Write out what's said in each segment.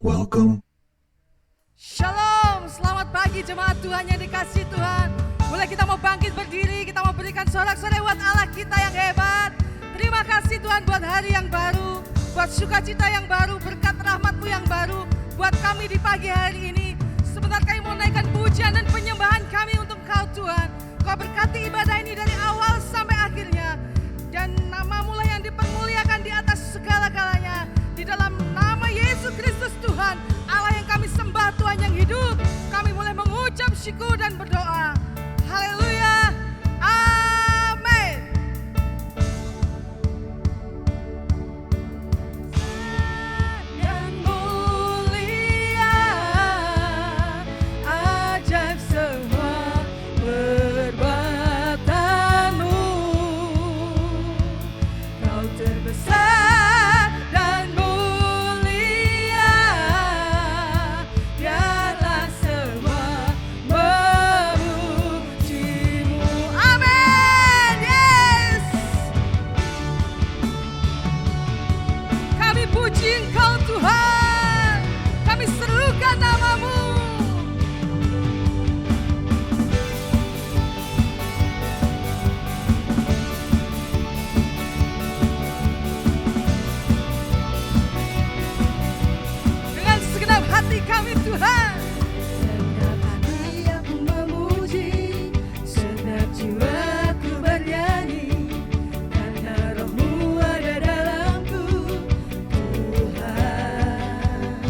Welcome. Shalom, selamat pagi jemaat Tuhan yang dikasihi Tuhan. Mulai kita mau bangkit berdiri, kita mau berikan sorak-sorai buat Allah kita yang hebat. Terima kasih Tuhan buat hari yang baru, buat sukacita yang baru, berkat rahmat-Mu yang baru buat kami di pagi hari ini. Sebentar kami mau naikkan pujian dan penyembahan kami untuk Kau Tuhan. Kau berkati ibadah ini dari awal sampai akhirnya. Dan nama-Mu lah yang dipermuliakan di atas segala-galanya. Di dalam nama Yesus Kristus Tuhan, Allah yang kami sembah, Tuhan yang hidup, kami mulai mengucap syukur dan berdoa. Haleluya. Amin. Dan mulia, ajaib semua perbuatan-Mu. Kau terbesar dan mulia, biarlah semua memuji-Mu. Amin. Yes. Kami puji Engkau Tuhan, kami serukan nama-Mu. Dengan segenap hati kami Tuhan. Segenap hati aku memuji, segenap jiwaku bernyanyi, karena Roh-Mu ada dalamku, Tuhan.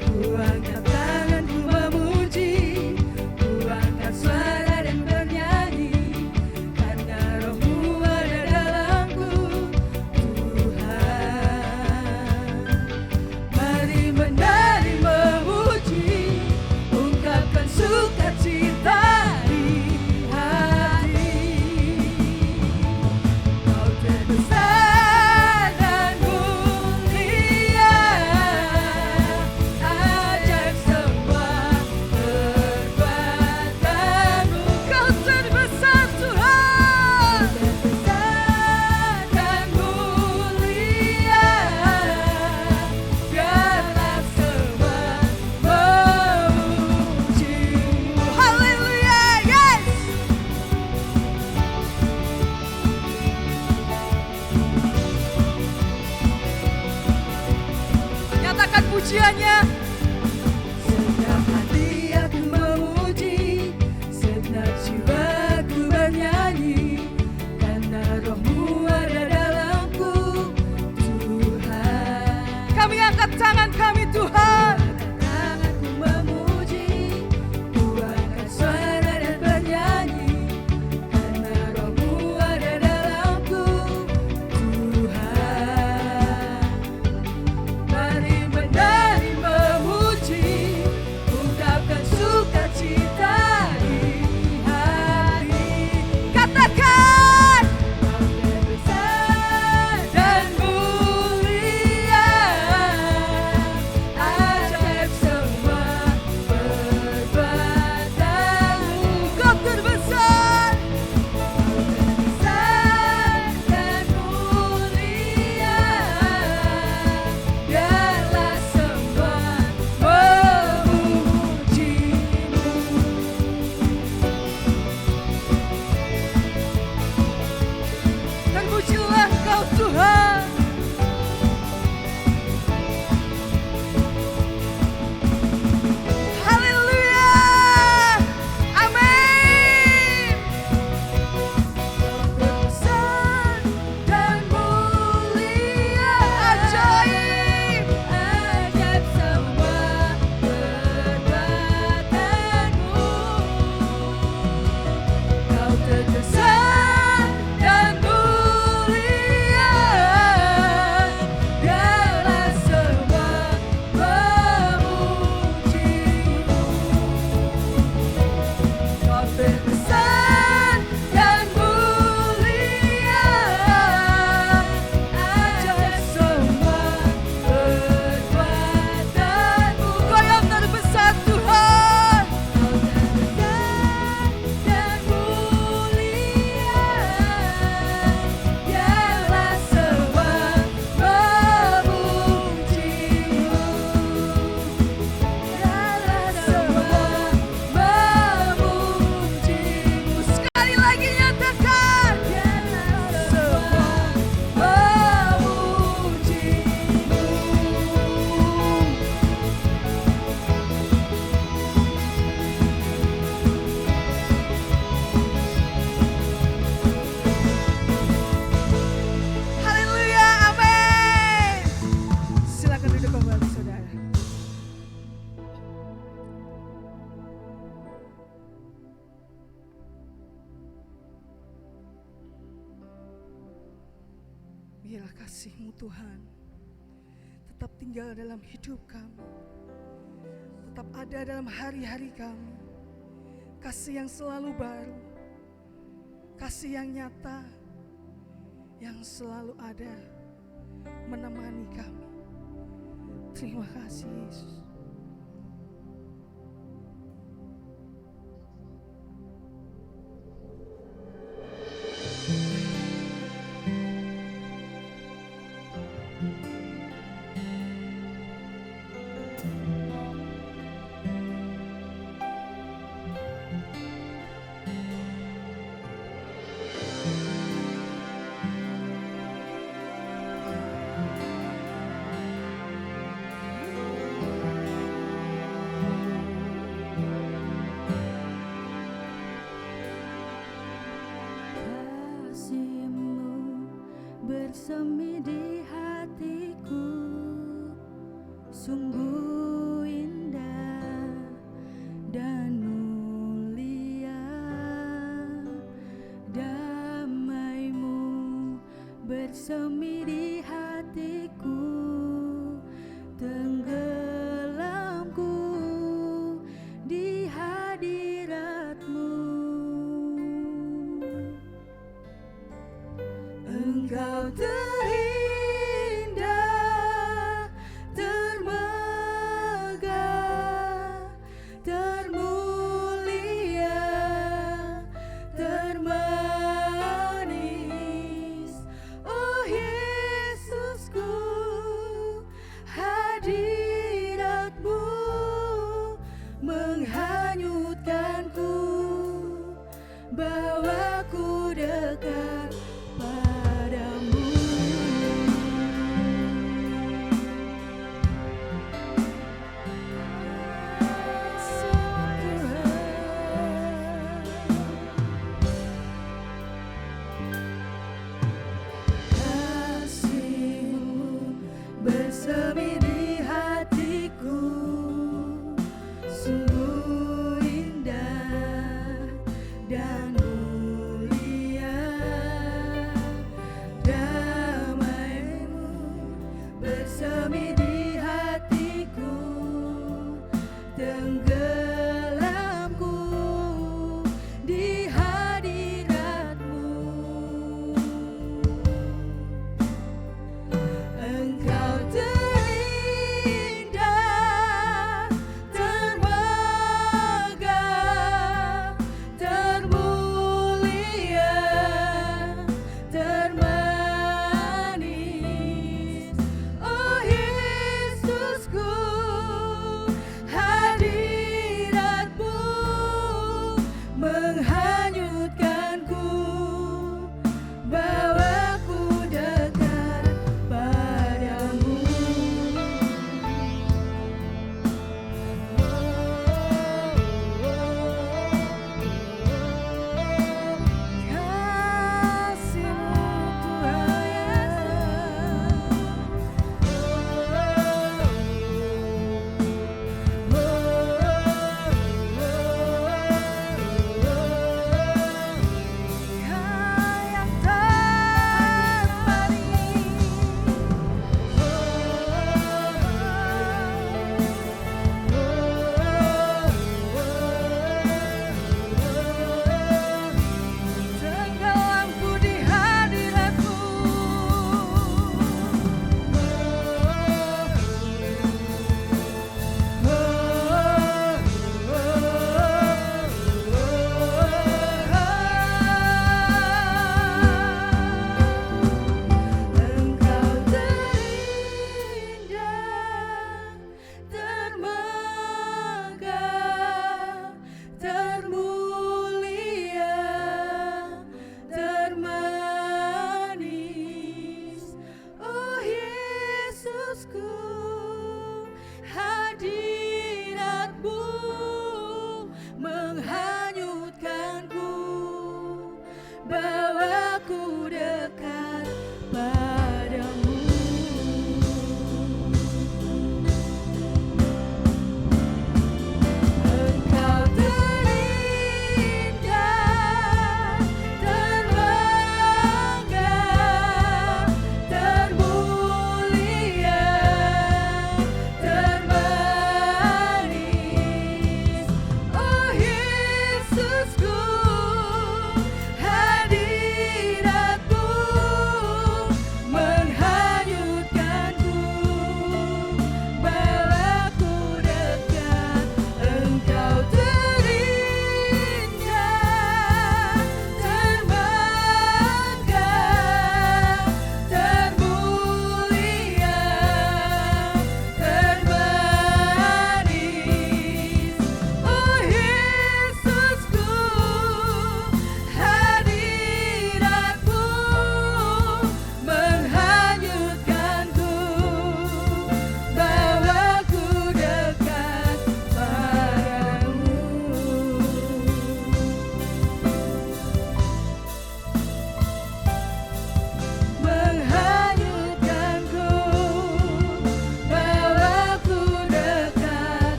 Ku angkat tanganku memuji, ku angkat suara dan bernyanyi, karena Roh-Mu ada dalamku, Tuhan. Mari menari memuji, ungkapkan sukacita di hati. Kau terbesar dan mulia, ajaib semua perbuatan-Mu. Kau terbesar Tuhan, terbesar dan mulia, biarlah semua memuji-Mu. Haleluya, yes. Nyatakan pujiannya. Segenap hati aku memuji, segenap jiwaku bernyanyi, karena Roh-Mu ada dalamku, Tuhan. Kami angkat tangan kami Tuhan. Tanganku memuji, ku angkat suara dan bernyanyi, karena Roh-Mu ada dalamku, Tuhan. Biarlah kasih-Mu Tuhan tetap tinggal dalam hidup kami, tetap ada dalam hari-hari kami. Kasih yang selalu baru, kasih yang nyata, yang selalu ada menemani kami. Terima kasih Yesus. Bersemi di hatiku, sungguh indah dan mulia. Damai-Mu bersemi di hatiku, tenggelamku di hadirat-Mu. Engkau terindah, termegah, termulia, termanis, oh Yesusku.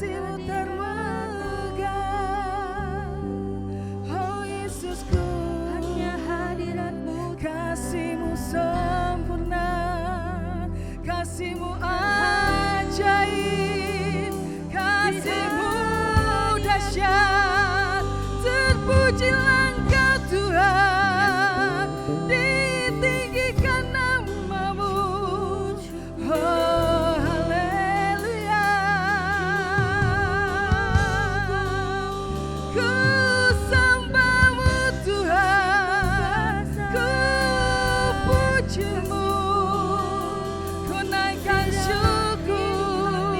kasih-Mu termegah. Oh Yesusku, hanya hadirat-Mu, kasih-Mu sempurna, kasih-Mu ajaib, kasih-Mu dahsyat. Terpujilah Engkau Tuhan, ditinggikan nama-Mu. Oh haleluya. Ku sembah-Mu Tuhan, ku puji-Mu, ku naikkan syukur.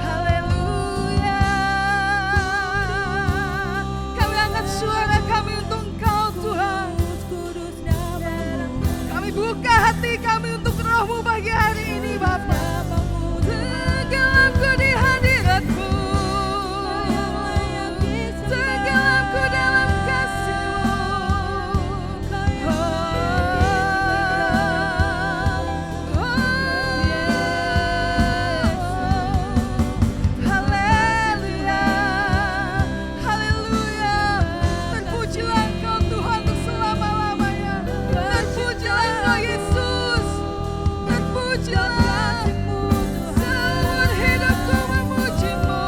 Haleluya. Kami angkat suara kami untuk Engkau Tuhan. kudus nama-Mu, Kami buka hati kami untuk Roh-Mu pagi hari ini Bapa. Tenggelamku di hadirat-Mu, tenggelamku dalam kasih-Mu. Haleluya, haleluya. Terpujilah Engkau Tuhan untuk selama-lamanya. Terpujilah Engkau Yesus, terpujilah. Seumur hidupku memuji-Mu,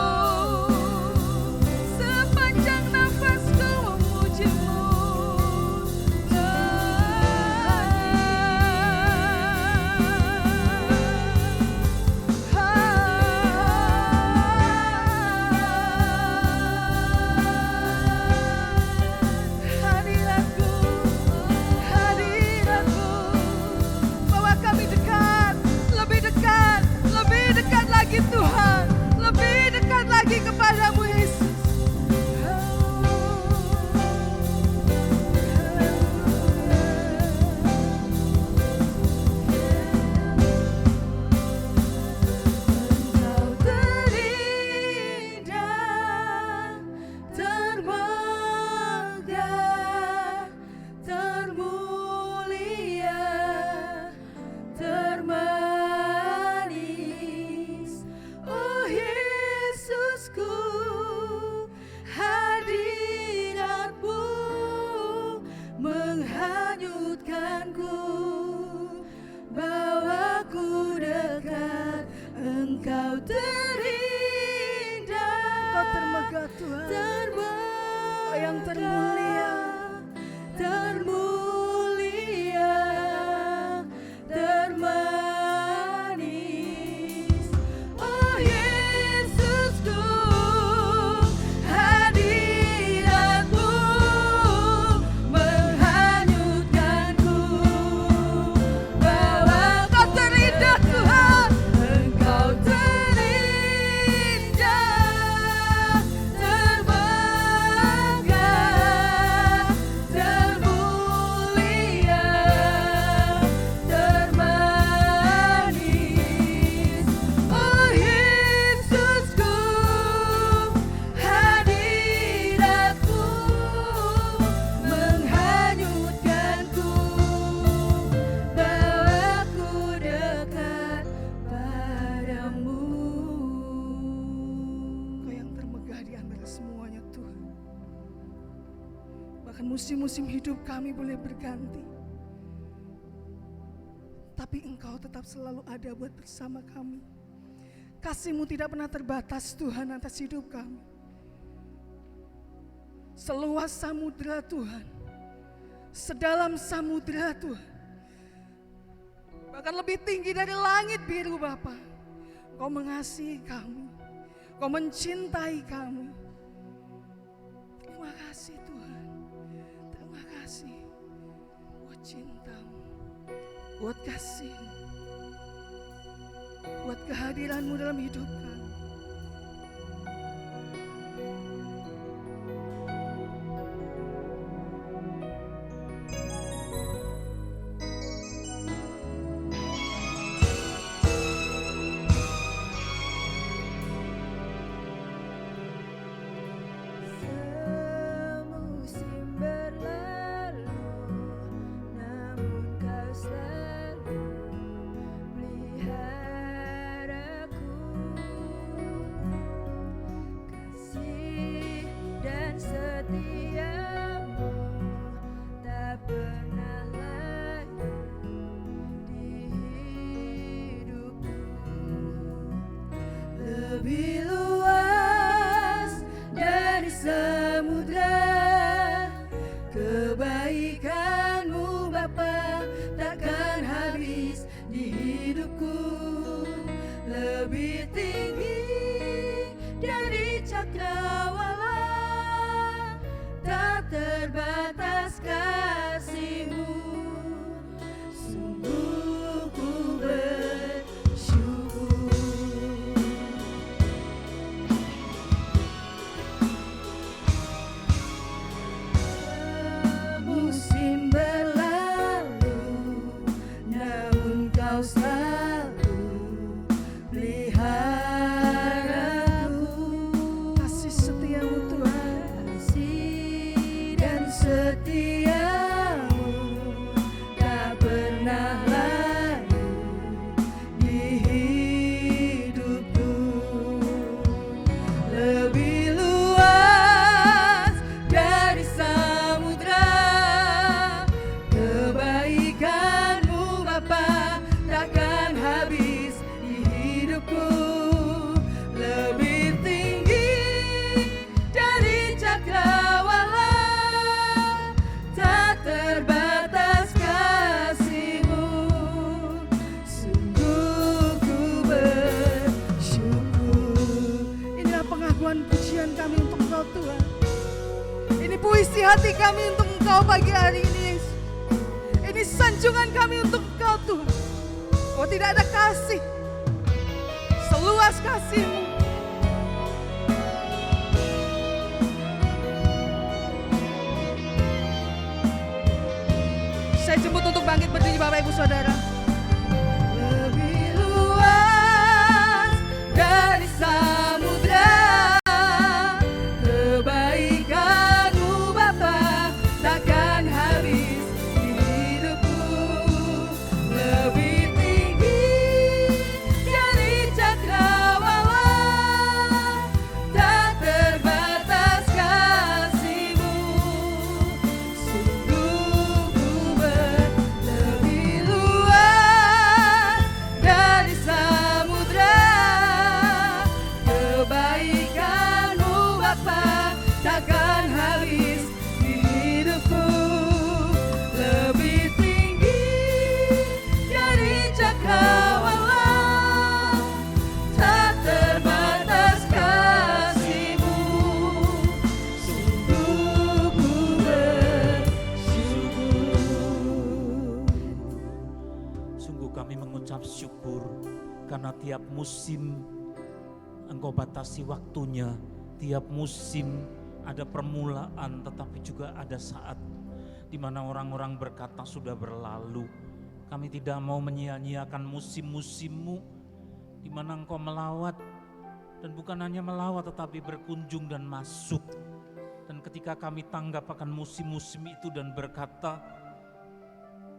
sepanjang nafasku memuji-Mu. Hadirat-Mu, hadirat-Mu, bawa kami dekat, lebih dekat, lebih dekat lagi Tuhan, lebih dekat lagi kepadamu Yesus. Engkau terindah, termegah, termulia, termanis. Oh Yesusku, hadirat-Mu menghanyutkanku, bawaku dekat. Engkau terindah, Engkau termegah Tuhan, termegah, yang termulia, termulia, termanis. Oh Yesusku, hadirat-Mu menghanyutkanku, bahwa Engkau terindah Tuhan, Engkau terindah, termegah, termulia, termanis. Oh Yesusku, hadirat-Mu menghanyutkanku, bawaku dekat padamu. Kau yang termegah di antara semuanya Tuhan. Bahkan musim-musim hidup kami boleh berganti, tapi Engkau tetap selalu ada buat bersama kami. Kasih-Mu tidak pernah terbatas Tuhan atas hidup kami. Seluas samudera Tuhan, sedalam samudera Tuhan, bahkan lebih tinggi dari langit biru Bapa. Kau mengasihi kami, Kau mencintai kami. Terima kasih Tuhan, terima kasih buat cinta-Mu, buat kasih-Mu, buat kehadiran-Mu dalam hidup kami. Semusim berlalu, namun Kau selalu melihat lebih luas dari samudra. Kebaikan-Mu Bapa takkan habis di hidupku, lebih tinggi dari cakrawala, tak terbatas kasih-Mu. Sungguh ku bersyukur. Musim berlalu, namun Kau selalu peliharaku. Kasih setia-Mu Tuhan, Kasih dan setia-Mu tak pernah layu di hidupku, lebih luas dari samudra. Kebaikan-Mu Bapa takkan habis di hidupku, lebih tinggi dari cakrawala, tak terbatas kasih-Mu. Sungguh ku bersyukur. inilah pengakuan pujian kami untuk Engkau Tuhan. Ini puisi hati kami untuk Engkau pagi hari ini, Yesus. Ini sanjungan kami untuk Engkau Tuhan. Oh, tidak ada kasih seluas kasih-Mu. Saya jemput untuk bangkit berdiri Bapak Ibu Saudara. Lebih luas dari samudra. Kebaikan-Mu Bapa takkan habis di hidupku, lebih tinggi dari cakrawala, tak terbatas kasih-Mu. Sungguh ku lebih luas dari samudra. Kebaikan-Mu Bapa takkan habis di hidupku, lebih tinggi dari cakrawala, tak terbatas kasih-Mu. Sungguh ku bersyukur. Sungguh kami mengucap syukur karena tiap musim Engkau batasi waktunya. Tiap musim ada permulaan tetapi juga ada saat di mana orang-orang berkata sudah berlalu. Kami tidak mau menyia-nyiakan musim-musim-Mu di mana Engkau melawat, dan bukan hanya melawat tetapi berkunjung dan masuk. Dan ketika kami tanggap akan musim-musim itu dan berkata,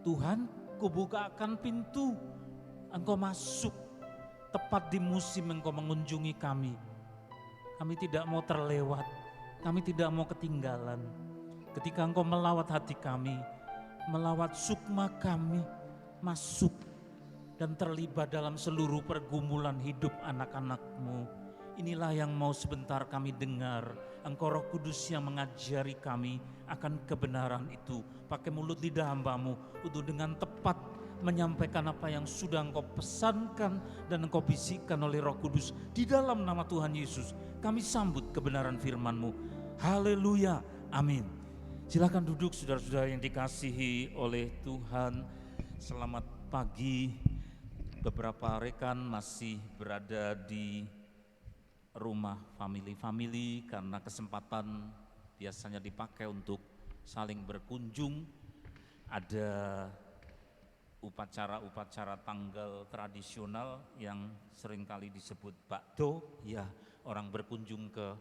Tuhan, kubukakan pintu, Engkau masuk tepat di musim Engkau mengunjungi kami. Kami tidak mau terlewat, kami tidak mau ketinggalan. Ketika Engkau melawat hati kami, melawat sukma kami, masuk dan terlibat dalam seluruh pergumulan hidup anak-anak-Mu. Inilah yang mau sebentar kami dengar. Engkau Roh Kudus yang mengajari kami akan kebenaran itu. Pakai mulut lidah hamba-Mu untuk dengan tepat menyampaikan apa yang sudah Engkau pesankan dan Engkau bisikkan oleh Roh Kudus. Di dalam nama Tuhan Yesus kami sambut kebenaran firman-Mu. Haleluya, amin. Silakan duduk saudara-saudara yang dikasihi oleh Tuhan. Selamat pagi. Beberapa rekan masih berada di rumah family karena kesempatan biasanya dipakai untuk saling berkunjung. Ada upacara-upacara tanggal tradisional yang seringkali disebut bakdo, ya, orang berkunjung ke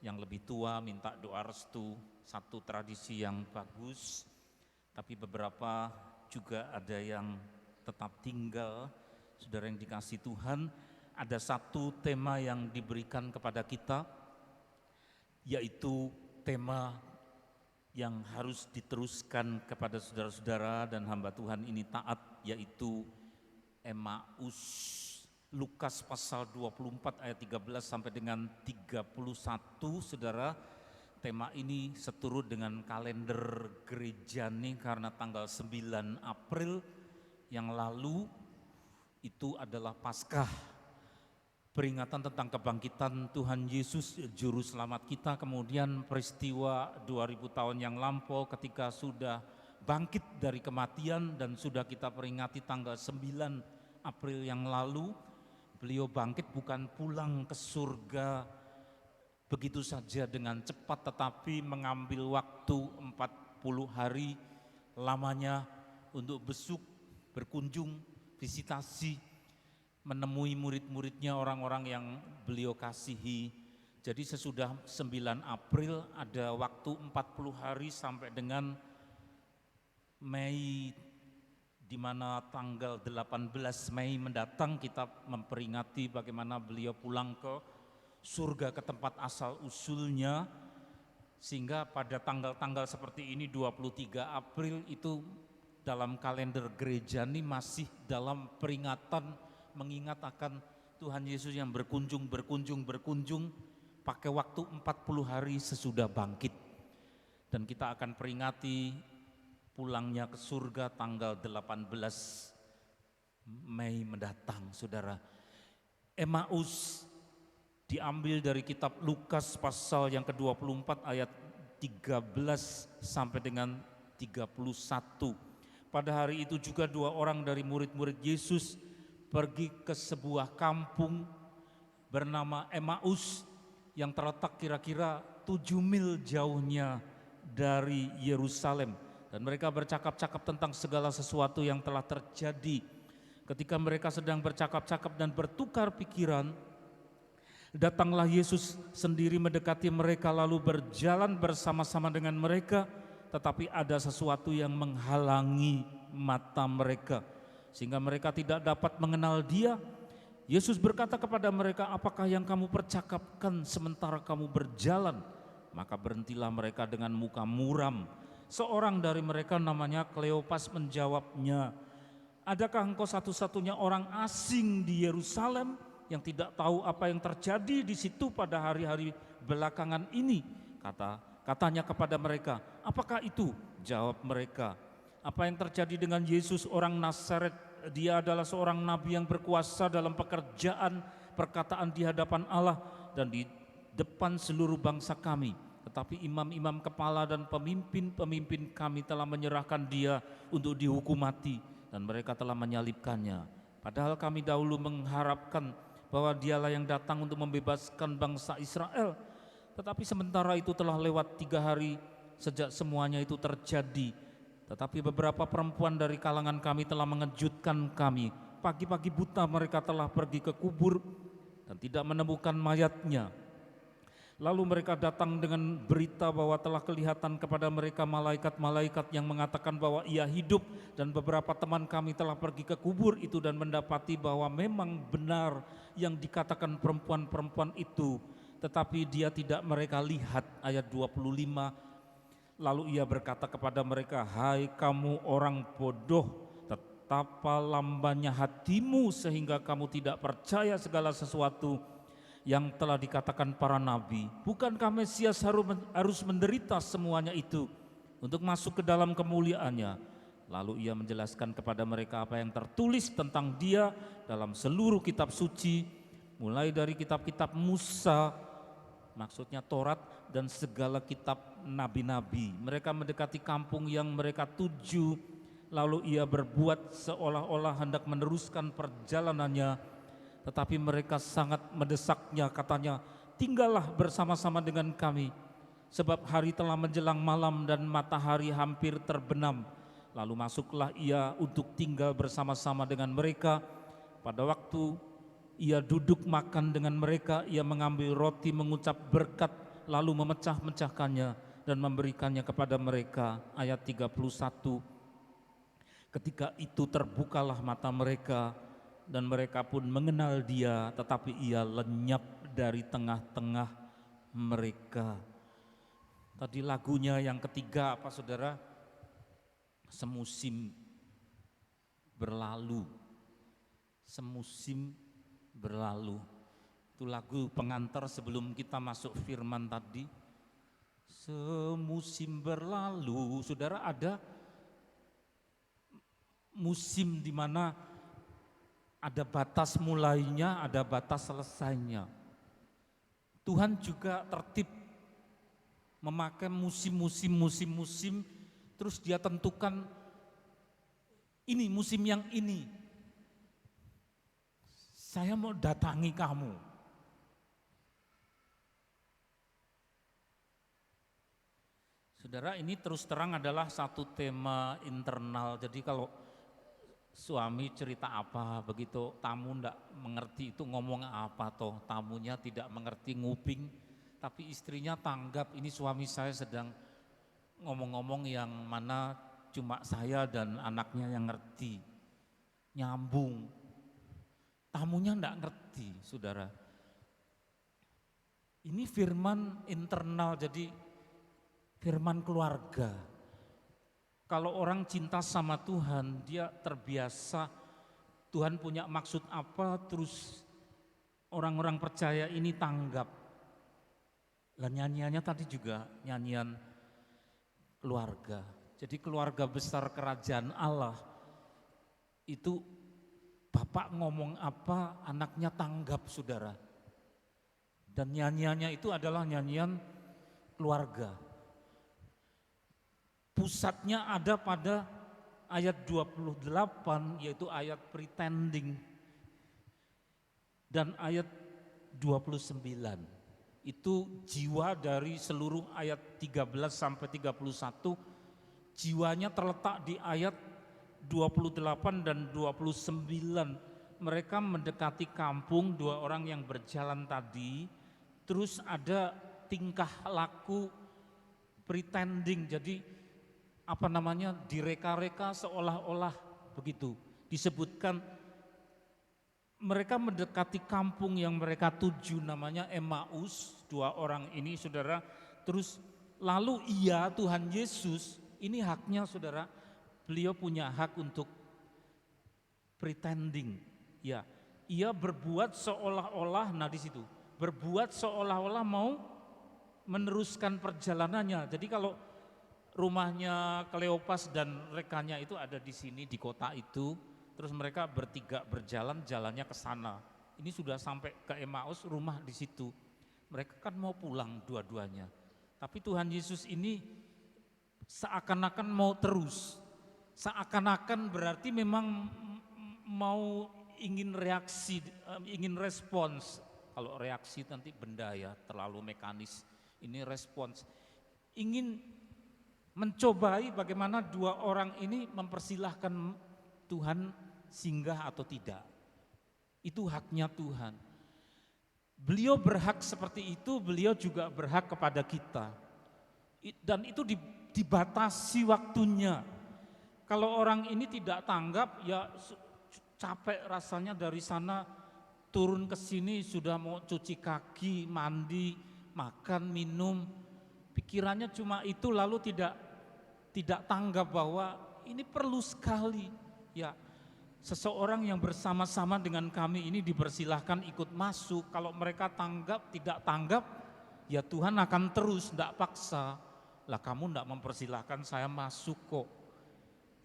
yang lebih tua minta doa restu, satu tradisi yang bagus. Tapi beberapa juga ada yang tetap tinggal. Saudara yang dikasih Tuhan, ada satu tema yang diberikan kepada kita, yaitu tema yang harus diteruskan kepada saudara-saudara dan hamba Tuhan ini taat, yaitu Emmaus. Lukas pasal 24 ayat 13 sampai dengan 31, saudara. Tema ini seturut dengan kalender gereja nih, karena tanggal 9 April yang lalu itu adalah Paskah, peringatan tentang kebangkitan Tuhan Yesus Juru Selamat kita. Kemudian peristiwa 2000 tahun yang lampau ketika sudah bangkit dari kematian dan sudah kita peringati tanggal 9 April yang lalu. Beliau bangkit, bukan pulang ke surga begitu saja dengan cepat, tetapi mengambil waktu 40 hari lamanya untuk besuk, berkunjung, visitasi, menemui murid-muridnya, orang-orang yang beliau kasihi. Jadi sesudah 9 April ada waktu 40 hari sampai dengan Mei, di mana tanggal 18 Mei mendatang kita memperingati bagaimana beliau pulang ke surga, ke tempat asal usulnya. Sehingga pada tanggal-tanggal seperti ini 23 April itu dalam kalender gereja ini masih dalam peringatan mengingat akan Tuhan Yesus yang berkunjung pakai waktu 40 hari sesudah bangkit. Dan kita akan peringati pulangnya ke surga tanggal 18 Mei mendatang, saudara. Emmaus diambil dari kitab Lukas pasal yang ke-24 ayat 13 sampai dengan 31. Pada hari itu juga 2 orang dari murid-murid Yesus pergi ke sebuah kampung bernama Emmaus yang terletak kira-kira 7 mil jauhnya dari Yerusalem. Dan mereka bercakap-cakap tentang segala sesuatu yang telah terjadi. Ketika mereka sedang bercakap-cakap dan bertukar pikiran, datanglah Yesus sendiri mendekati mereka lalu berjalan bersama-sama dengan mereka, tetapi ada sesuatu yang menghalangi mata mereka sehingga mereka tidak dapat mengenal Dia. Yesus berkata kepada mereka, "Apakah yang kamu percakapkan sementara kamu berjalan?" Maka berhentilah mereka dengan muka muram. Seorang dari mereka namanya Kleopas menjawabnya, "Adakah engkau satu-satunya orang asing di Yerusalem yang tidak tahu apa yang terjadi di situ pada hari-hari belakangan ini?" Katanya kepada mereka, "Apakah itu?" Jawab mereka, "Apa yang terjadi dengan Yesus orang Nazaret? Dia adalah seorang nabi yang berkuasa dalam pekerjaan perkataan di hadapan Allah dan di depan seluruh bangsa kami. Tetapi imam-imam kepala dan pemimpin-pemimpin kami telah menyerahkan Dia untuk dihukum mati dan mereka telah menyalibkannya. Padahal kami dahulu mengharapkan bahwa Dialah yang datang untuk membebaskan bangsa Israel. Tetapi sementara itu telah lewat 3 hari sejak semuanya itu terjadi. Tetapi beberapa perempuan dari kalangan kami telah mengejutkan kami. Pagi-pagi buta mereka telah pergi ke kubur dan tidak menemukan mayatnya. Lalu mereka datang dengan berita bahwa telah kelihatan kepada mereka malaikat-malaikat yang mengatakan bahwa Ia hidup, dan beberapa teman kami telah pergi ke kubur itu dan mendapati bahwa memang benar yang dikatakan perempuan-perempuan itu, tetapi Dia tidak mereka lihat." Ayat 25, lalu Ia berkata kepada mereka, "Hai kamu orang bodoh, betapa lambannya hatimu sehingga kamu tidak percaya segala sesuatu yang telah dikatakan para nabi. Bukankah Mesias harus menderita semuanya itu untuk masuk ke dalam kemuliaannya?" Lalu Ia menjelaskan kepada mereka apa yang tertulis tentang Dia dalam seluruh kitab suci, mulai dari kitab-kitab Musa, maksudnya Taurat, dan segala kitab nabi-nabi. Mereka mendekati kampung yang mereka tuju, lalu Ia berbuat seolah-olah hendak meneruskan perjalanannya. Tetapi mereka sangat mendesaknya, katanya, "Tinggallah bersama-sama dengan kami, sebab hari telah menjelang malam dan matahari hampir terbenam." Lalu masuklah Ia untuk tinggal bersama-sama dengan mereka. Pada waktu Ia duduk makan dengan mereka, Ia mengambil roti, mengucap berkat, lalu memecah-mecahkannya dan memberikannya kepada mereka. Ayat 31, ketika itu terbukalah mata mereka dan mereka pun mengenal Dia, tetapi Ia lenyap dari tengah-tengah mereka. Tadi lagunya yang ketiga apa, saudara? Semusim berlalu. Semusim berlalu. Itu lagu pengantar sebelum kita masuk firman tadi. Semusim berlalu, saudara, ada musim di mana ada batas mulainya, ada batas selesainya. Tuhan juga tertib memakai musim, terus dia tentukan ini musim yang ini. Saya mau datangi kamu. Saudara, ini terus terang adalah satu tema internal. Jadi kalau suami cerita apa, begitu tamu ndak mengerti itu ngomong apa toh, tamunya tidak mengerti nguping, tapi istrinya tanggap ini suami saya sedang ngomong-ngomong yang mana cuma saya dan anaknya yang ngerti, nyambung. Tamunya ndak ngerti, saudara. Ini firman internal, jadi firman keluarga. Kalau orang cinta sama Tuhan, dia terbiasa Tuhan punya maksud apa, terus orang-orang percaya ini tanggap. Lah nyanyiannya tadi juga nyanyian keluarga. Jadi keluarga besar kerajaan Allah itu bapak ngomong apa, anaknya tanggap, saudara. Dan nyanyiannya itu adalah nyanyian keluarga. Pusatnya ada pada ayat 28, yaitu ayat pretending, dan ayat 29. Itu jiwa dari seluruh ayat 13 sampai 31, jiwanya terletak di ayat 28 dan 29. Mereka mendekati kampung, dua orang yang berjalan tadi, terus ada tingkah laku pretending, jadi direka-reka seolah-olah begitu. Disebutkan mereka mendekati kampung yang mereka tuju, namanya Emmaus, dua orang ini, saudara. Terus lalu Tuhan Yesus, ini haknya, saudara, beliau punya hak untuk pretending. Ya, ia berbuat seolah-olah, nah di situ, berbuat seolah-olah mau meneruskan perjalanannya. Jadi kalau rumahnya Kleopas dan rekannya itu ada di sini, di kota itu, terus mereka bertiga berjalan, jalannya ke sana. Ini sudah sampai ke Emmaus, rumah di situ. Mereka kan mau pulang dua-duanya. Tapi Tuhan Yesus ini seakan-akan mau terus. Seakan-akan berarti memang mau ingin reaksi, ingin respons. Kalau reaksi nanti benda ya, terlalu mekanis. Ini respons. Ingin mencobai bagaimana dua orang ini mempersilahkan Tuhan singgah atau tidak. Itu haknya Tuhan. Beliau berhak seperti itu, beliau juga berhak kepada kita. Dan itu dibatasi waktunya. Kalau orang ini tidak tanggap, ya capek rasanya dari sana turun ke sini sudah mau cuci kaki, mandi, makan, minum. Pikirannya cuma itu, lalu tidak tanggap bahwa ini perlu sekali. Ya, seseorang yang bersama-sama dengan kami ini dipersilahkan ikut masuk. Kalau mereka tanggap, tidak tanggap, ya Tuhan akan terus, tidak paksa. Lah kamu tidak mempersilahkan saya masuk kok.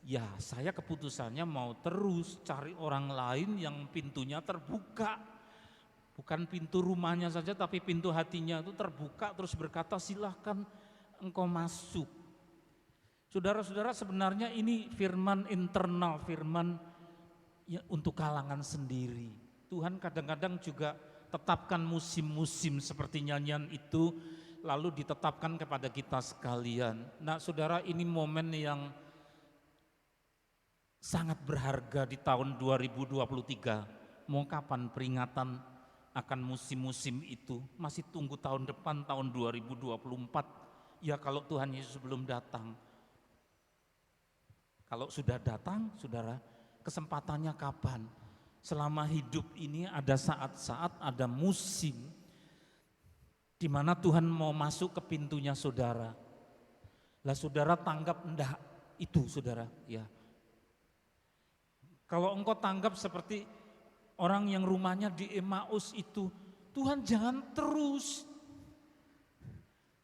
Ya saya keputusannya mau terus cari orang lain yang pintunya terbuka. Bukan pintu rumahnya saja, tapi pintu hatinya itu terbuka, terus berkata silahkan engkau masuk. Saudara-saudara, sebenarnya ini firman internal, firman ya, untuk kalangan sendiri. Tuhan kadang-kadang juga tetapkan musim-musim seperti nyanyian itu, lalu ditetapkan kepada kita sekalian. Nah saudara, ini momen yang sangat berharga di tahun 2023. Mau kapan peringatan akan musim-musim itu? Masih tunggu tahun depan, tahun 2024. Ya kalau Tuhan Yesus belum datang. Kalau sudah datang, saudara, kesempatannya kapan? Selama hidup ini ada saat-saat, ada musim di mana Tuhan mau masuk ke pintunya saudara. Lah saudara tanggap enggak itu, saudara? Ya. Kalau engkau tanggap seperti orang yang rumahnya di Emmaus itu, Tuhan jangan terus.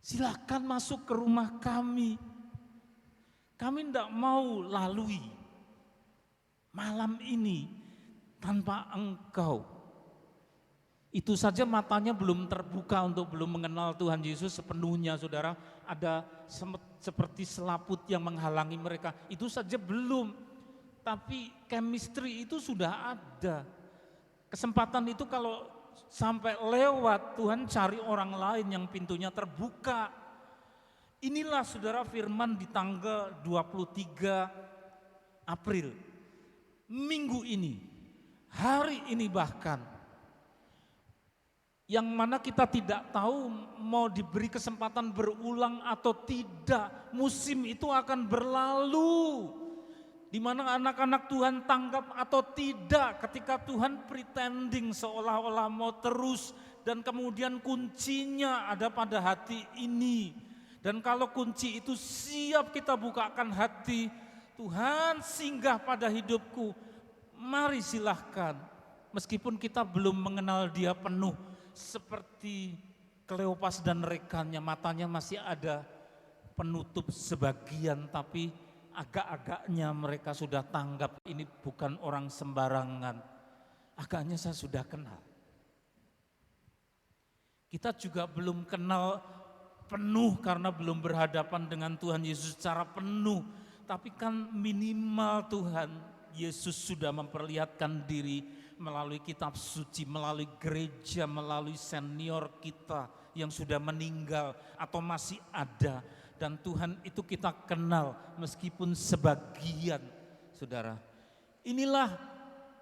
Silakan masuk ke rumah kami. Kami tidak mau lalui malam ini tanpa Engkau. Itu saja matanya belum terbuka untuk belum mengenal Tuhan Yesus sepenuhnya, saudara. Ada seperti selaput yang menghalangi mereka. Itu saja belum. Tapi chemistry itu sudah ada. Kesempatan itu kalau sampai lewat, Tuhan cari orang lain yang pintunya terbuka. Inilah saudara firman di tanggal 23 April. Minggu ini, hari ini bahkan. Yang mana kita tidak tahu mau diberi kesempatan berulang atau tidak. Musim itu akan berlalu. Di mana anak-anak Tuhan tanggap atau tidak ketika Tuhan pretending seolah-olah mau terus. Dan kemudian kuncinya ada pada hati ini. Dan kalau kunci itu siap kita bukakan hati, Tuhan singgah pada hidupku. Mari silahkan. Meskipun kita belum mengenal Dia penuh. Seperti Kleopas dan rekannya, matanya masih ada penutup sebagian, tapi agak-agaknya mereka sudah tanggap ini bukan orang sembarangan. Agaknya saya sudah kenal. Kita juga belum kenal penuh karena belum berhadapan dengan Tuhan Yesus secara penuh. Tapi kan minimal Tuhan Yesus sudah memperlihatkan diri melalui kitab suci, melalui gereja, melalui senior kita yang sudah meninggal atau masih ada. Dan Tuhan itu kita kenal meskipun sebagian, saudara. Inilah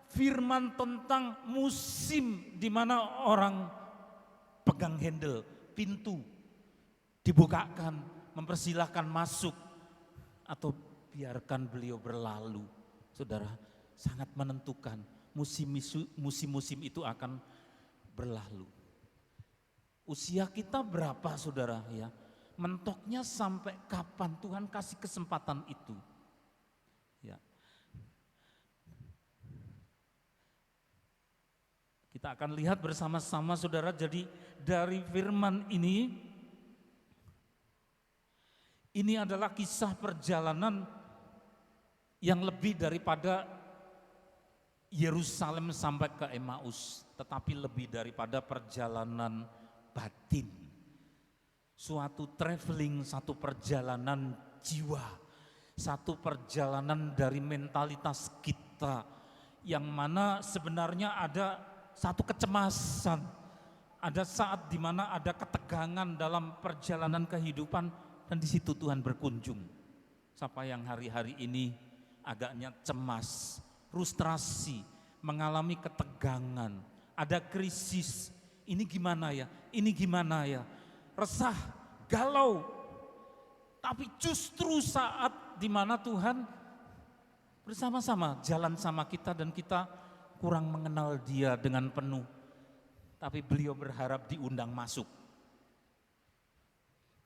firman tentang musim di mana orang pegang handle, pintu dibukakan, mempersilahkan masuk atau biarkan beliau berlalu. Saudara, sangat menentukan. Musim-musim itu akan berlalu. Usia kita berapa, saudara, ya? Mentoknya sampai kapan Tuhan kasih kesempatan itu? Ya. Kita akan lihat bersama-sama, saudara. Jadi dari firman ini adalah kisah perjalanan yang lebih daripada Yerusalem sampai ke Emmaus, tetapi lebih daripada perjalanan batin. Suatu traveling, satu perjalanan jiwa, satu perjalanan dari mentalitas kita, yang mana sebenarnya ada satu kecemasan, ada saat di mana ada ketegangan dalam perjalanan kehidupan, dan di situ Tuhan berkunjung. Siapa yang hari-hari ini agaknya cemas, frustrasi, mengalami ketegangan, ada krisis, ini gimana ya, ini gimana ya, resah, galau. Tapi justru saat dimana Tuhan bersama-sama jalan sama kita dan kita kurang mengenal Dia dengan penuh, tapi beliau berharap diundang masuk.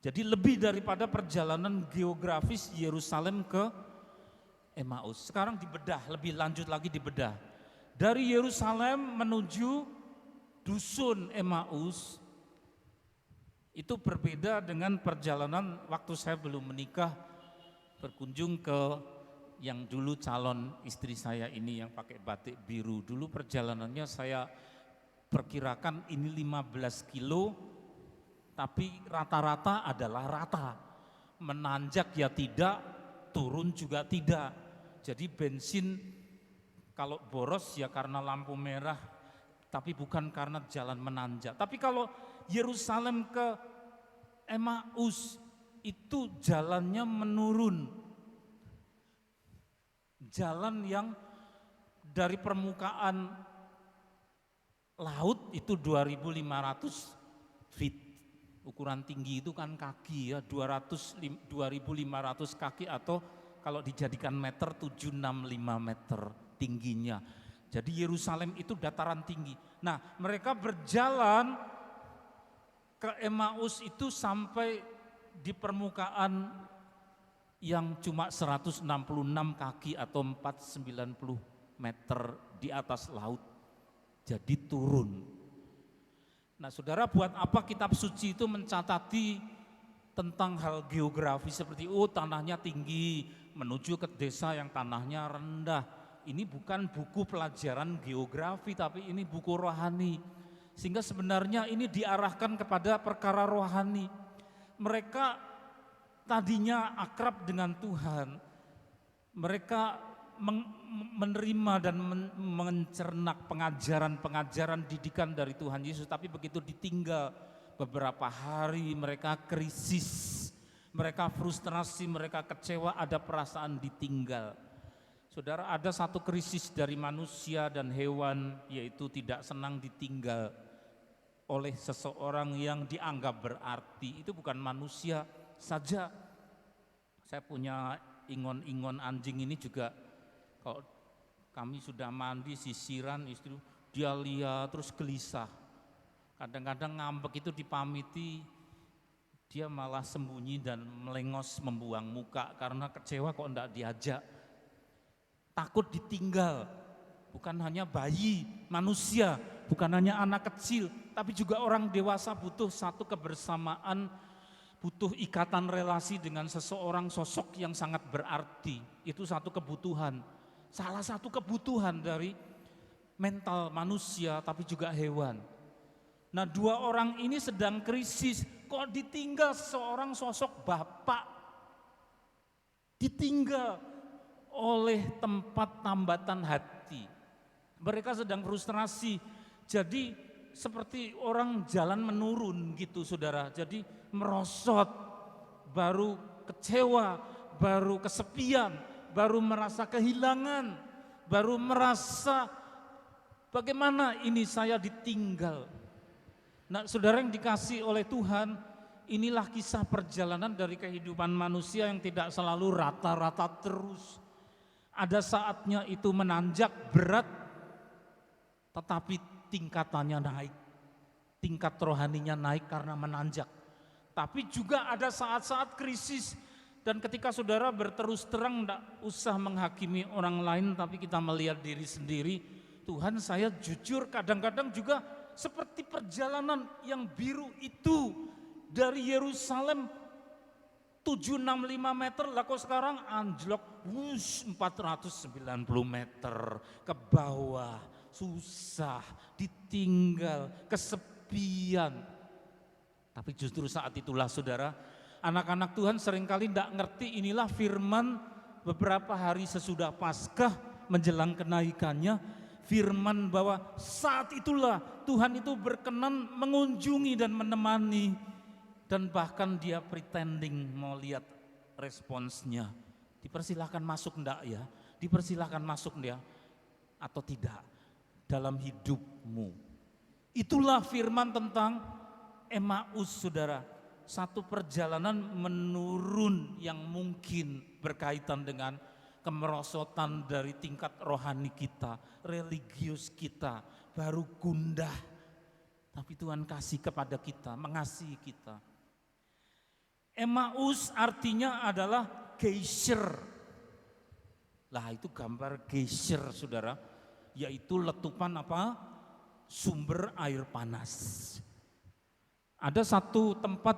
Jadi lebih daripada perjalanan geografis Yerusalem ke Emmaus. Sekarang dibedah, lebih lanjut lagi dibedah. Dari Yerusalem menuju dusun Emmaus, itu berbeda dengan perjalanan waktu saya belum menikah, berkunjung ke yang dulu calon istri saya ini yang pakai batik biru. Dulu perjalanannya saya perkirakan ini 15 kilo, tapi rata-rata adalah rata. Menanjak ya tidak, turun juga tidak. Jadi bensin kalau boros ya karena lampu merah, tapi bukan karena jalan menanjak. Tapi kalau Yerusalem ke Emmaus itu jalannya menurun. Jalan yang dari permukaan laut itu 2.500 feet. Ukuran tinggi itu kan kaki ya, 2.500 kaki atau kalau dijadikan meter 765 meter tingginya. Jadi Yerusalem itu dataran tinggi. Nah, mereka berjalan ke Emmaus itu sampai di permukaan yang cuma 166 kaki atau 490 meter di atas laut. jadi turun. Nah saudara, buat apa kitab suci itu mencatati tentang hal geografi seperti tanahnya tinggi menuju ke desa yang tanahnya rendah. Ini bukan buku pelajaran geografi, tapi ini buku rohani. Sehingga sebenarnya ini diarahkan kepada perkara rohani. Mereka tadinya akrab dengan Tuhan. Mereka menerima dan mencerna pengajaran-pengajaran didikan dari Tuhan Yesus. Tapi begitu ditinggal beberapa hari, mereka krisis, mereka frustrasi, mereka kecewa, ada perasaan ditinggal. Saudara, ada satu krisis dari manusia dan hewan, yaitu tidak senang ditinggal oleh seseorang yang dianggap berarti. Itu bukan manusia saja. Saya punya ingon-ingon anjing ini juga, kalau kami sudah mandi sisiran, istri dia lihat terus gelisah. Kadang-kadang ngambek itu dipamiti, dia malah sembunyi dan melengos membuang muka karena kecewa kok enggak diajak. Takut ditinggal, bukan hanya bayi, manusia, bukan hanya anak kecil, tapi juga orang dewasa butuh satu kebersamaan, butuh ikatan relasi dengan seseorang, sosok yang sangat berarti. Itu satu kebutuhan, salah satu kebutuhan dari mental manusia tapi juga hewan. Nah, dua orang ini sedang krisis, kok ditinggal seorang sosok bapak, ditinggal oleh tempat tambatan hati. Mereka sedang frustrasi, jadi seperti orang jalan menurun gitu saudara. Jadi merosot, baru kecewa, baru kesepian, baru merasa kehilangan, baru merasa bagaimana ini saya ditinggal. Nah saudara yang dikasih oleh Tuhan, inilah kisah perjalanan dari kehidupan manusia yang tidak selalu rata-rata terus. Ada saatnya itu menanjak berat, tetapi tingkatannya naik, tingkat rohaninya naik karena menanjak. Tapi juga ada saat-saat krisis, dan ketika saudara berterus terang, tidak usah menghakimi orang lain, tapi kita melihat diri sendiri. Tuhan, saya jujur kadang-kadang juga seperti perjalanan yang biru itu dari Yerusalem 765 meter, lah kok sekarang anjlok 490 meter ke bawah, susah, ditinggal, kesepian. Tapi justru saat itulah saudara, anak-anak Tuhan seringkali tidak ngerti, inilah firman beberapa hari sesudah Paskah menjelang kenaikannya, firman bahwa saat itulah Tuhan itu berkenan mengunjungi dan menemani. Dan bahkan dia pretending mau lihat responsnya. Dipersilahkan masuk enggak ya? Dipersilahkan masuk dia atau tidak dalam hidupmu. Itulah firman tentang Emmaus saudara. Satu perjalanan menurun yang mungkin berkaitan dengan kemerosotan dari tingkat rohani kita, religius kita, baru gundah. Tapi Tuhan kasih kepada kita, mengasihi kita. Emmaus artinya adalah geisher. Lah itu gambar geisher saudara, yaitu letupan apa? Sumber air panas. Ada satu tempat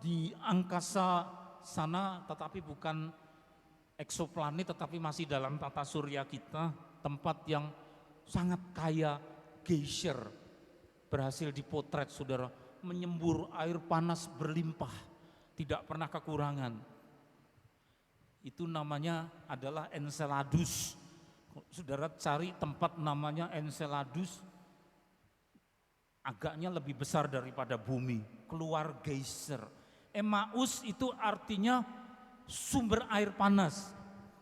di angkasa sana, tetapi bukan eksoplanet, tetapi masih dalam tata surya kita, tempat yang sangat kaya geisher. Berhasil dipotret saudara, menyembur air panas berlimpah, tidak pernah kekurangan. Itu namanya adalah Enceladus. Saudara cari tempat namanya Enceladus, agaknya lebih besar daripada bumi, keluar geyser. Emmaus itu artinya sumber air panas.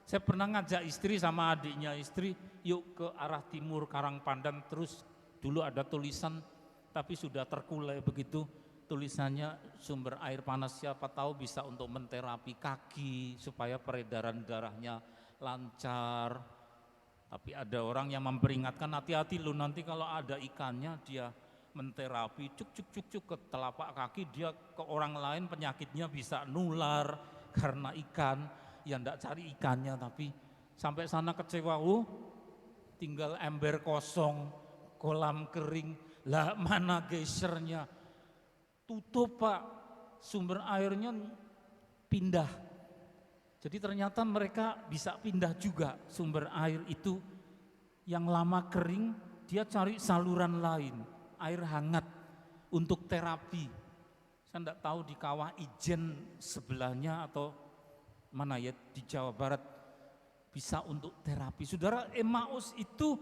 Saya pernah ngajak istri sama adiknya istri, yuk ke arah timur Karangpandan, terus dulu ada tulisan tapi sudah terkulai begitu, tulisannya sumber air panas, siapa tahu bisa untuk menterapi kaki supaya peredaran darahnya lancar. Tapi ada orang yang memperingatkan, hati-hati lu nanti kalau ada ikannya dia menterapi cuk ke telapak kaki, dia ke orang lain penyakitnya bisa nular karena ikan. Ya ndak cari ikannya, tapi sampai sana kecewa, tinggal ember kosong, kolam kering, lah mana geysernya? Tutup Pak, sumber airnya pindah. Jadi ternyata mereka bisa pindah juga sumber air itu yang lama kering, dia cari saluran lain, air hangat untuk terapi. Saya enggak tahu di Kawah Ijen sebelahnya atau mana ya di Jawa Barat bisa untuk terapi. Saudara, Emmaus itu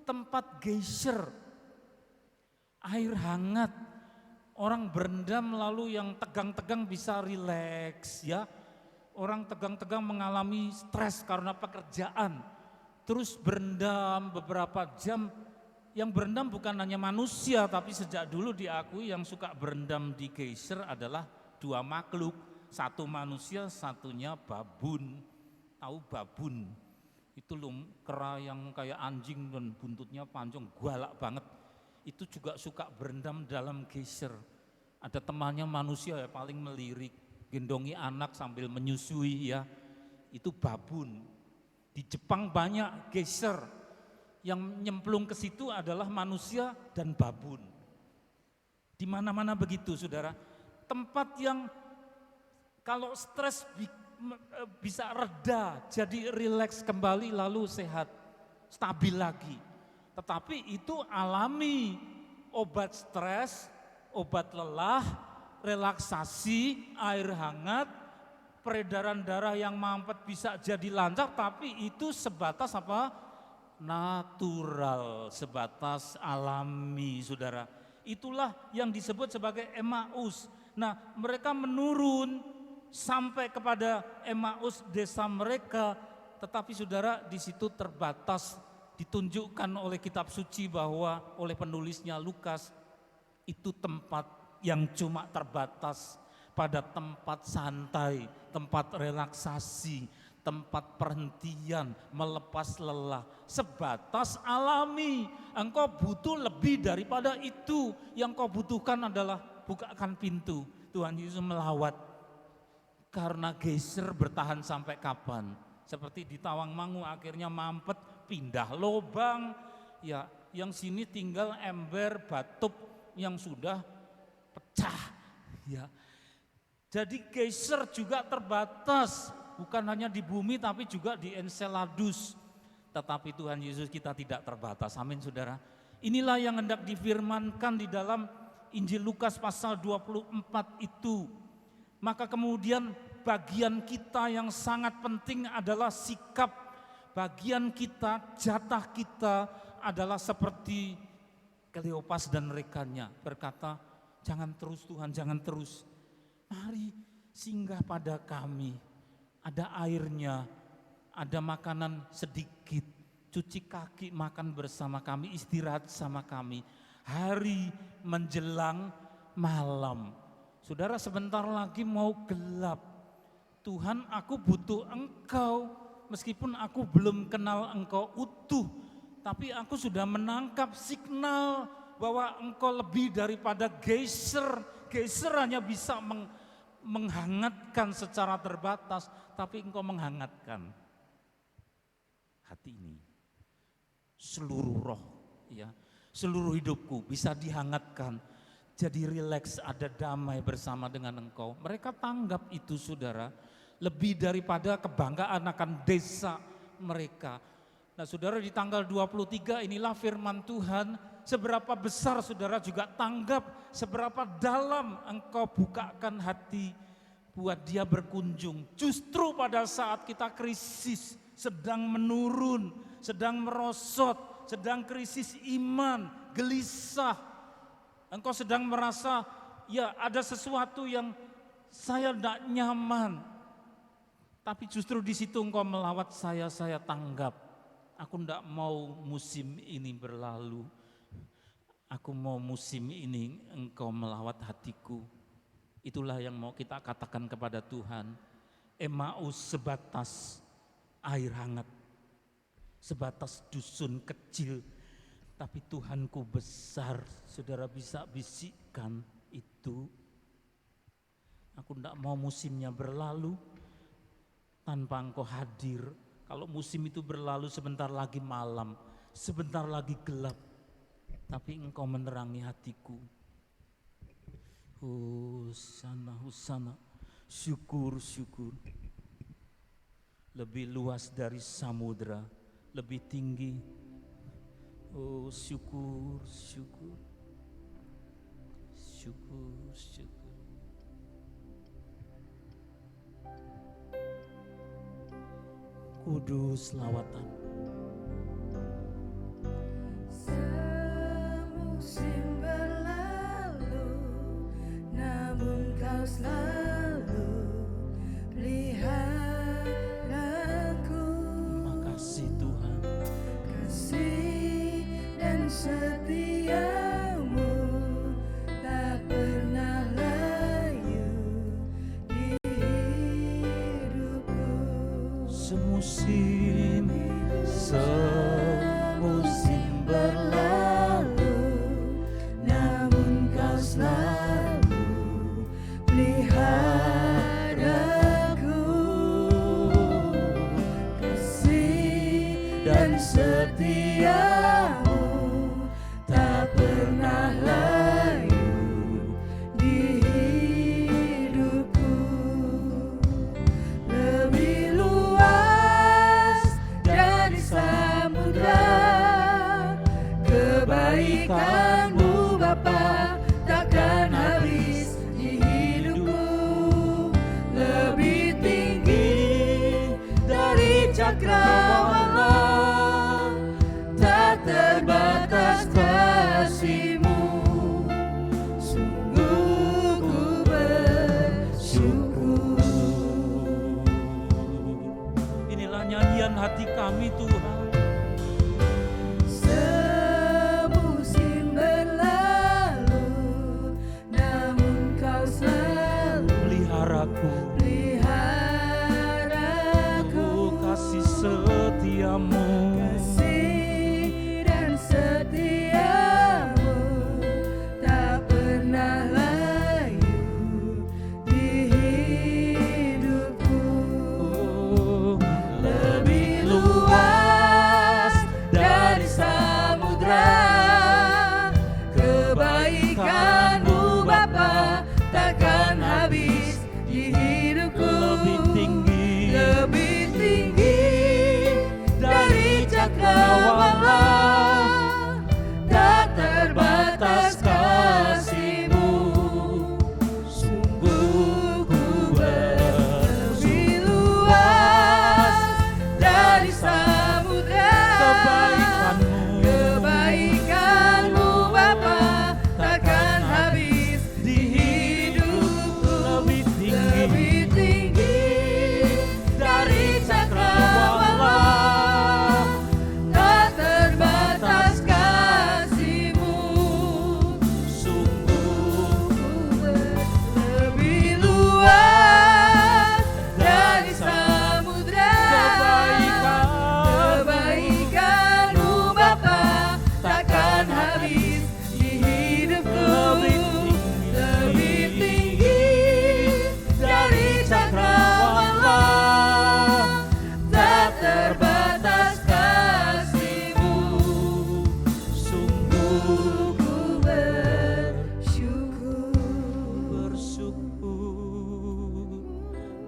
tempat geyser, air hangat. Orang berendam lalu yang tegang-tegang bisa rileks ya. Orang tegang-tegang mengalami stres karena pekerjaan. Terus berendam beberapa jam. Yang berendam bukan hanya manusia, tapi sejak dulu diakui yang suka berendam di geyser adalah dua makhluk. Satu manusia, satunya babun. Tahu babun? Itu loh kera yang kayak anjing dan buntutnya panjang, galak banget. Itu juga suka berendam dalam geyser. Ada temannya manusia ya paling melirik, gendongi anak sambil menyusui ya. Itu babun. Di Jepang banyak geyser. Yang nyemplung ke situ adalah manusia dan babun. Di mana-mana begitu saudara. Tempat yang kalau stres bisa reda, jadi rileks kembali lalu sehat, stabil lagi. Tetapi itu alami, obat stres, obat lelah, relaksasi, air hangat, peredaran darah yang mampet bisa jadi lancar, tapi itu sebatas apa? Natural, sebatas alami saudara. Itulah yang disebut sebagai Emmaus. Nah mereka menurun sampai kepada Emmaus desa mereka, tetapi saudara di situ terbatas, ditunjukkan oleh kitab suci bahwa oleh penulisnya Lukas itu tempat yang cuma terbatas pada tempat santai, tempat relaksasi, tempat perhentian, melepas lelah, sebatas alami. Engkau butuh lebih daripada itu. Yang kau butuhkan adalah bukakan pintu. Tuhan Yesus melawat. Karena geyser bertahan sampai kapan? Seperti di Tawangmangu akhirnya mampet, pindah lobang. Ya, yang sini tinggal ember batup yang sudah pecah. Ya. Jadi geyser juga terbatas. Bukan hanya di bumi tapi juga di Enceladus. Tetapi Tuhan Yesus kita tidak terbatas. Amin saudara. Inilah yang hendak difirmankan di dalam Injil Lukas pasal 24 itu. Maka kemudian bagian kita yang sangat penting adalah sikap. Bagian kita, jatah kita adalah seperti Kleopas dan rekannya. Berkata, jangan terus Tuhan, jangan terus. Mari singgah pada kami. Ada airnya, ada makanan sedikit, cuci kaki, makan bersama kami, istirahat sama kami. Hari menjelang malam. Saudara sebentar lagi mau gelap. Tuhan aku butuh engkau, meskipun aku belum kenal engkau utuh. Tapi aku sudah menangkap signal bahwa engkau lebih daripada geyser. Geyser hanya bisa menghangatkan secara terbatas, tapi engkau menghangatkan hati ini, seluruh roh, ya, seluruh hidupku bisa dihangatkan, jadi rileks, ada damai bersama dengan engkau. Mereka tanggap itu saudara, lebih daripada kebanggaan akan desa mereka. Nah saudara di tanggal 23 inilah firman Tuhan, seberapa besar saudara juga tanggap, seberapa dalam engkau bukakan hati buat dia berkunjung. Justru pada saat kita krisis, sedang menurun, sedang merosot, sedang krisis iman, gelisah. Engkau sedang merasa ya ada sesuatu yang saya tidak nyaman. Tapi justru di situ engkau melawat saya tanggap. Aku tidak mau musim ini berlalu. Aku mau musim ini engkau melawat hatiku. Itulah yang mau kita katakan kepada Tuhan. Emmaus sebatas air hangat, sebatas dusun kecil. Tapi Tuhanku besar, saudara bisa bisikkan itu. Aku tidak mau musimnya berlalu tanpa engkau hadir. Kalau musim itu berlalu sebentar lagi malam, sebentar lagi gelap. tapi Engkau menerangi hatiku. Hosana, hosana, syukur, syukur. Lebih luas dari samudra, lebih tinggi. Oh syukur, syukur, syukur, syukur. Kudus lawatan. Semusim berlalu, namun Kau selalu peliharaku. Makasih Tuhan. Kasih dan setiamu tak pernah layu di hidupku. Semusim berlalu, namun Kau selalu peliharaku. Kasih dan setiamu tak pernah layu di hidupku. Lebih luas dari samudra, kebaikan-Mu Bapa takkan habis di hidupku. Lebih tinggi dari cakrawala, tak terbatas kasih-Mu. Sungguh ku bersyukur. Inilah nyanyian hati kami Tuhan. Semusim berlalu, namun Kau selalu Peliharaku, peliharaku. kasih setiamu. Kasih dan setiamu tak pernah layu di hidupku. Lebih luas dari samudra, kebaikan-Mu Bapa takkan habis di hidupku. Lebih tinggi dari cakrawala, tak terbatas kasih-Mu. Sungguh ku lebih luas dari samudra, kebaikan-Mu Bapa takkan habis di hidupku. Lebih tinggi dari cakrawala, tak terbatas kasih-Mu. Sungguh Lebih luas dari samudra, kebaikan-Mu Bapa takkan habis di hidupku. Lebih tinggi dari cakrawala, tak terbatas kasih-Mu. sungguh Ku bersyukur.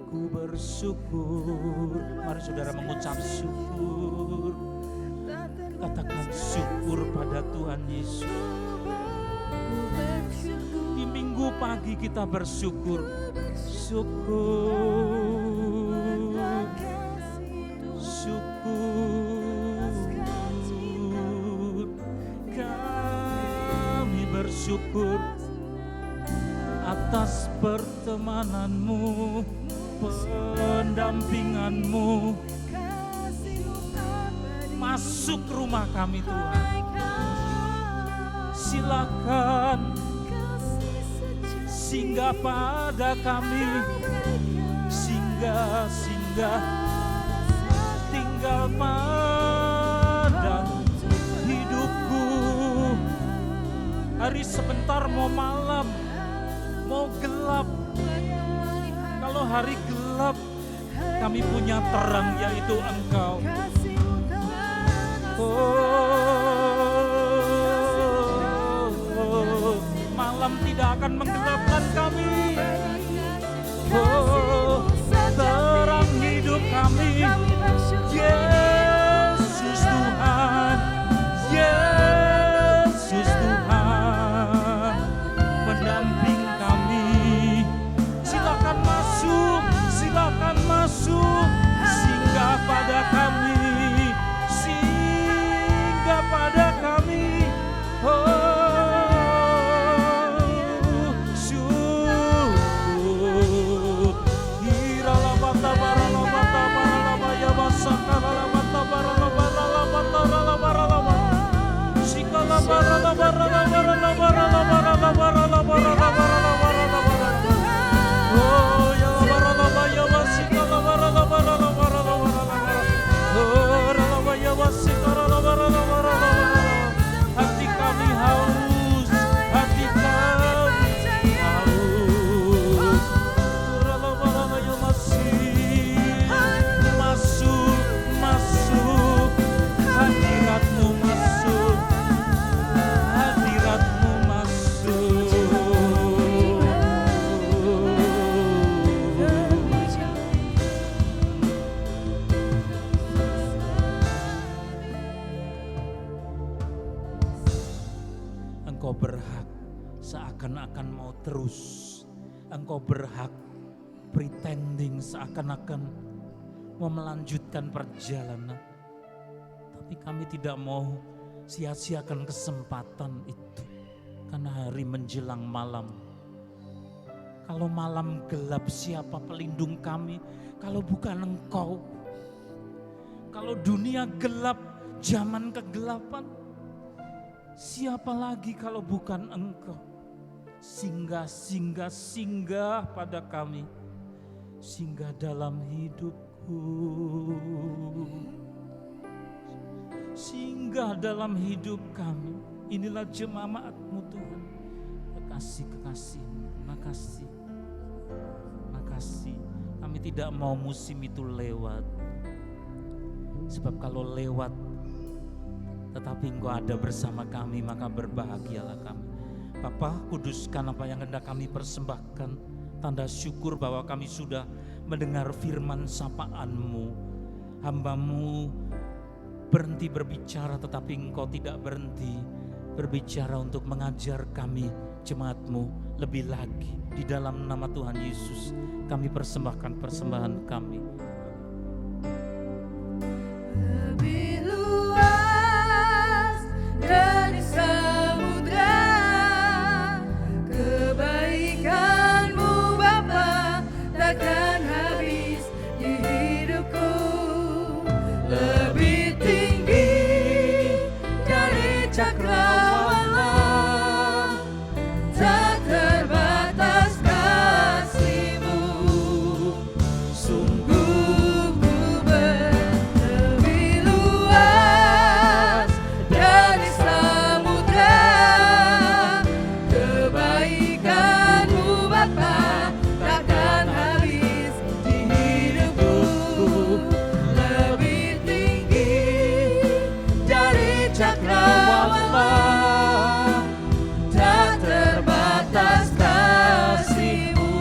ku bersyukur. Mari saudara mengucap syukur. Katakan syukur pada Tuhan Yesus. Di minggu pagi kita bersyukur. Syukur. Syukur. Kami bersyukur atas pertemananmu, pendampinganmu. Masuk rumah kami Tuhan. Silakan singgah pada kami. Singgah, tinggal pada hidupku. Hari sebentar mau malam, mau gelap. Kalau hari gelap, kami punya terang, yaitu Engkau. Oh, tidak akan menggelapkan kami. Oh, terang hidup kami, Yesus Tuhan, Yesus Tuhan, pendamping kami. Silakan masuk, singgah pada kami, singgah pada kami. Hati kami haus, hati kami haus. Masuk, masuk, hadiratmu masuk, hadiratmu masuk. Engkau berhak seakan-akan mau terus. Engkau berhak pretending seakan-akan mau melanjutkan perjalanan. Tapi kami tidak mau sia-siakan kesempatan itu. Karena hari menjelang malam. Kalau malam gelap, siapa pelindung kami? Kalau bukan Engkau. Kalau dunia gelap, zaman kegelapan, siapa lagi kalau bukan Engkau? Singgah, singgah, singgah pada kami. Singgah dalam hidupku. Singgah dalam hidup kami. Inilah jemaat-Mu Tuhan. Kekasih-kekasih-Mu. Makasih. Makasih. Kami tidak mau musim itu lewat. Sebab kalau lewat tetapi Engkau ada bersama kami, maka berbahagialah kami. Bapa, kuduskan apa yang hendak kami persembahkan. Tanda syukur bahwa kami sudah mendengar firman sapaan-Mu. Hamba-Mu berhenti berbicara, tetapi Engkau tidak berhenti berbicara untuk mengajar kami, jemaat-Mu, lebih lagi. Di dalam nama Tuhan Yesus kami persembahkan persembahan kami. Lebih luas dari samudra, kebaikan-Mu Bapa takkan habis di hidupku. Lebih tinggi dari cakrawala, tak terbatas kasih-Mu. Sungguh ku lebih luas dari samudra, kebaikan-Mu Bapa takkan habis di hidupku. Lebih tinggi dari cakrawala, tak terbatas kasih-Mu.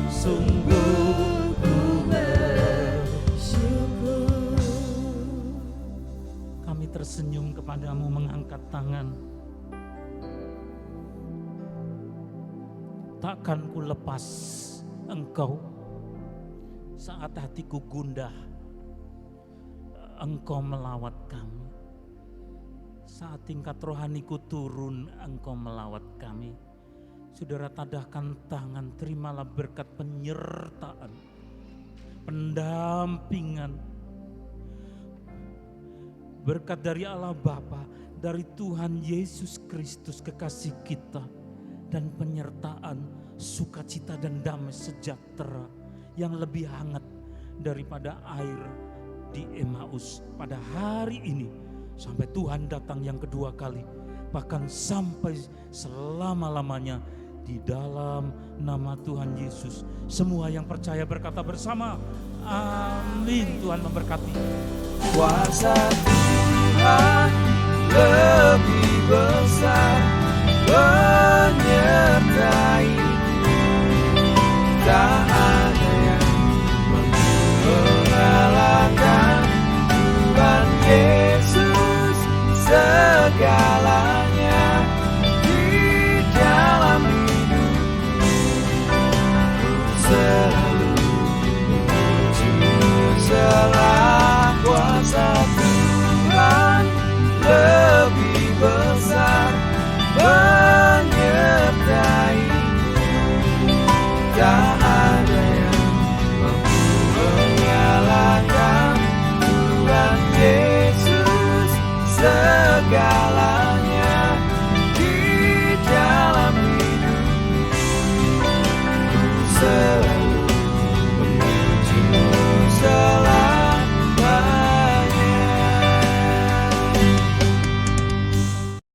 Sungguh ku bersyukur. Kami tersenyum kepadamu, mengangkat tangan. Takkan ku lepas Engkau saat hatiku gundah. Engkau melawat kami. Saat tingkat rohaniku turun, Engkau melawat kami. Saudara, tadahkan tangan, terimalah berkat penyertaan, pendampingan. Berkat dari Allah Bapa, dari Tuhan Yesus Kristus kekasih kita, dan penyertaan sukacita dan damai sejahtera yang lebih hangat daripada air di Emmaus pada hari ini, sampai Tuhan datang yang kedua kali, bahkan sampai selama-lamanya. Di dalam nama Tuhan Yesus, semua yang percaya berkata bersama, amin. Tuhan memberkati. Kuasa Tuhan lebih